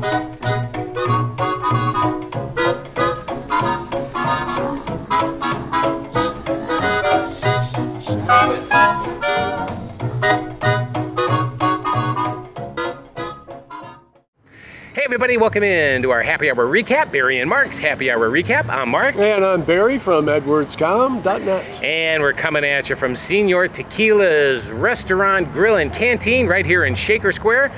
Hey everybody, welcome in to our Happy Hour Recap, Barry and Mark's Happy Hour Recap. I'm Mark. And I'm Barry from edwardscom.net. And we're coming at you from Senor Tequila's Restaurant, Grill, and Canteen right here in Shaker Square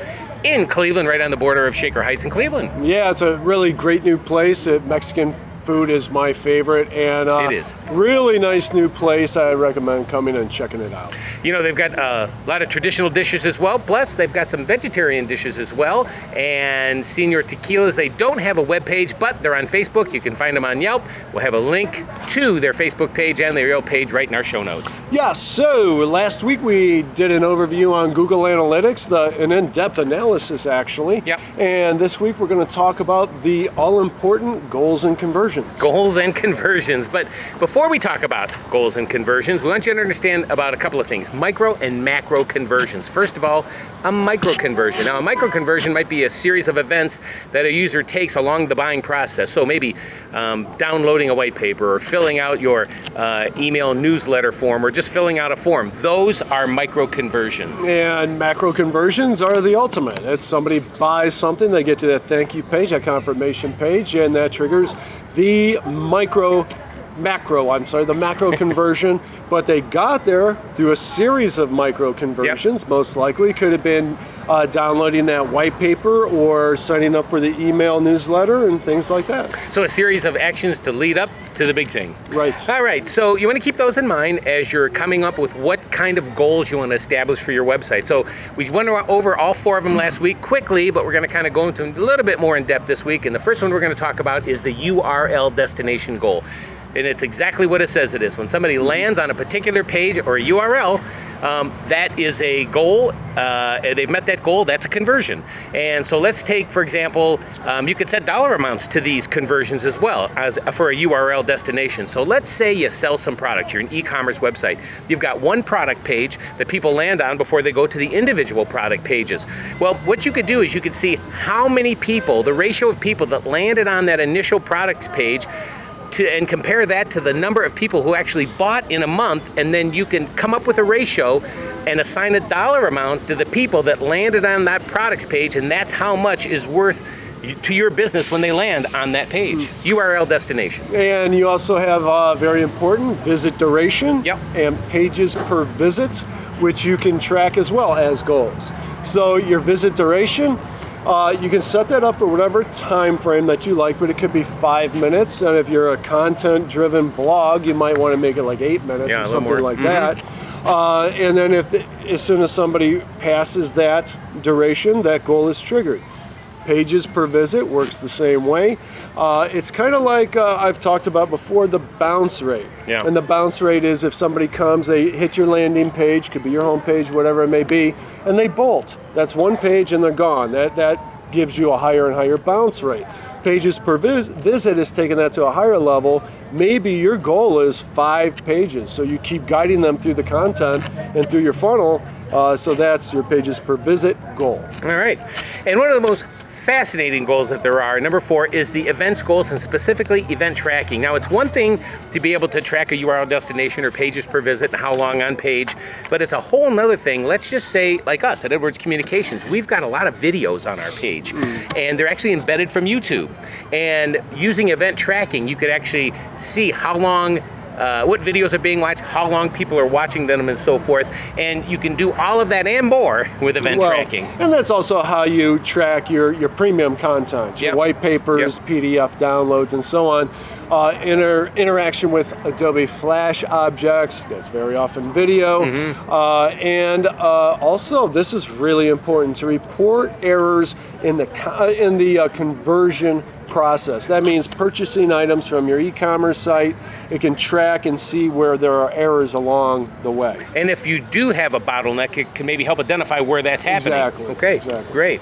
in Cleveland, right on the border of Shaker Heights in Cleveland. Yeah, it's a really great new place. Mexican food is my favorite, and It is. Really nice new place. I recommend coming and checking it out. You know, they've got a lot of traditional dishes as well, plus they've got some vegetarian dishes as well. And Senor Tequila's, they don't have a webpage, but they're on Facebook. You can find them on Yelp. We'll have a link to their Facebook page and their Yelp page right in our show notes. Yeah, so last week we did an overview on Google Analytics, an in-depth analysis actually. Yep. And this week we're going to talk about the all-important goals and conversions. Goals and conversions. But before we talk about goals and conversions, we want you to understand about a couple of things, micro and macro conversions. First of all, a micro conversion. Now, a micro conversion might be a series of events that a user takes along the buying process. So maybe downloading a white paper or filling out your email newsletter form or just filling out a form. Those are micro conversions. And macro conversions are the ultimate. It's somebody buys something, they get to that thank you page, that confirmation page, and that triggers the macro conversion, but they got there through a series of micro conversions. Yep. Most likely could have been downloading that white paper or signing up for the email newsletter and things like that. So a series of actions to lead up to the big thing. Right. All right, so you want to keep those in mind as you're coming up with what kind of goals you want to establish for your website. So we went over all four of them last week quickly, but we're going to kind of go into a little bit more in depth this week. And the first one we're going to talk about is the URL destination goal. And it's exactly what it says it is. When somebody lands on a particular page or a URL, that is a goal. They've met that goal. That's a conversion. And so let's take, for example, you could set dollar amounts to these conversions as well as for a URL destination. So let's say you sell some product. You're an e-commerce website. You've got one product page that people land on before they go to the individual product pages. Well, what you could do is you could see how many people, the ratio of people that landed on that initial product page, and compare that to the number of people who actually bought in a month, and then you can come up with a ratio and assign a dollar amount to the people that landed on that products page, and that's how much is worth to your business when they land on that page. URL destination. And you also have very important visit duration. Yep. And pages per visit, which you can track as well as goals. So your visit duration, you can set that up for whatever time frame that you like, but it could be 5 minutes. And if you're a content-driven blog, you might want to make it like 8 minutes or something like that. And then as soon as somebody passes that duration, that goal is triggered. Pages per visit works the same way. It's kind of like I've talked about before, the bounce rate. Yeah. And the bounce rate is if somebody comes, they hit your landing page, could be your home page, whatever it may be, and they bolt. That's one page and they're gone. That gives you a higher and higher bounce rate. Pages per visit is taking that to a higher level. Maybe your goal is 5 pages, so you keep guiding them through the content and through your funnel. So that's your pages per visit goal. All right. And one of the most fascinating goals that there are, number 4, is the events goals, and specifically event tracking. Now, it's one thing to be able to track a URL destination or pages per visit and how long on page, but it's a whole nother thing. Let's just say, like us at Edwards Communications, we've got a lot of videos on our page, and they're actually embedded from YouTube. And using event tracking, you could actually see how long what videos are being watched, how long people are watching them, and so forth. And you can do all of that and more with event tracking. And that's also how you track your premium content, your white papers, PDF downloads, and so on. Interaction with Adobe Flash objects, that's very often video. And also, this is really important, to report errors in the conversion process. That means purchasing items from your e-commerce site. It can track and see where there are errors along the way. And if you do have a bottleneck, it can maybe help identify where that's happening. Exactly. Okay, exactly. Great.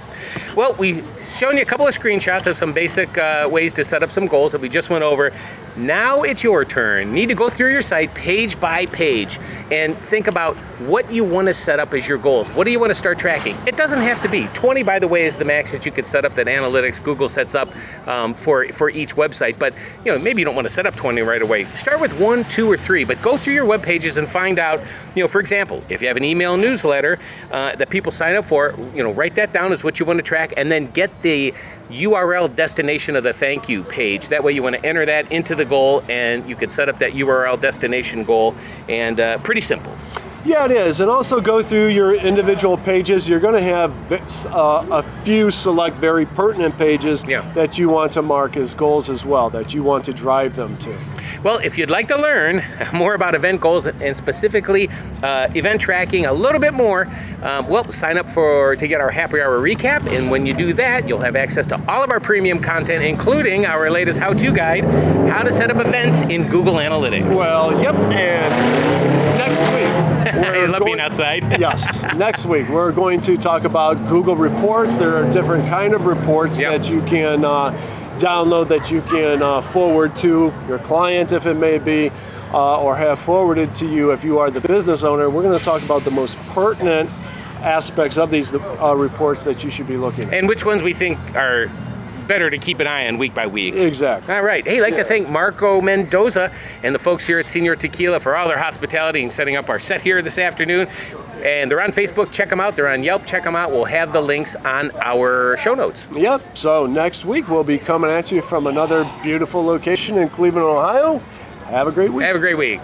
Well, we've shown you a couple of screenshots of some basic ways to set up some goals that we just went over. Now it's your turn. Need to go through your site page by page and think about what you want to set up as your goals. What do you want to start tracking? It doesn't have to be 20, by the way, is the max that you could set up, that analytics Google sets up for each website. But maybe you don't want to set up 20 right away. Start with 1, 2, or 3, but go through your web pages and find out. For example, if you have an email newsletter that people sign up for, write that down as what you want to track, and then get the URL destination of the thank you page. That way you want to enter that into the goal, and you can set up that URL destination goal, and pretty simple. Yeah, it is. And also go through your individual pages. You're going to have a few select very pertinent pages that you want to mark as goals as well, that you want to drive them to. Well, if you'd like to learn more about event goals and specifically event tracking a little bit more, sign up to get our Happy Hour recap. And when you do that, you'll have access to all of our premium content, including our latest how-to guide, how to set up events in Google Analytics. Well, yep. And next week, I love being outside. Yes. Next week, we're going to talk about Google Reports. There are different kind of reports that you can download, that you can forward to your client, if it may be, or have forwarded to you if you are the business owner. We're going to talk about the most pertinent aspects of these reports that you should be looking at. And which ones we think are better to keep an eye on week by week. Exactly. All right. Hey, I'd like to thank Marco Mendoza and the folks here at Senior Tequila for all their hospitality and setting up our set here this afternoon. And they're on Facebook. Check them out. They're on Yelp. Check them out. We'll have the links on our show notes. Yep. So next week, we'll be coming at you from another beautiful location in Cleveland, Ohio. Have a great week. Have a great week.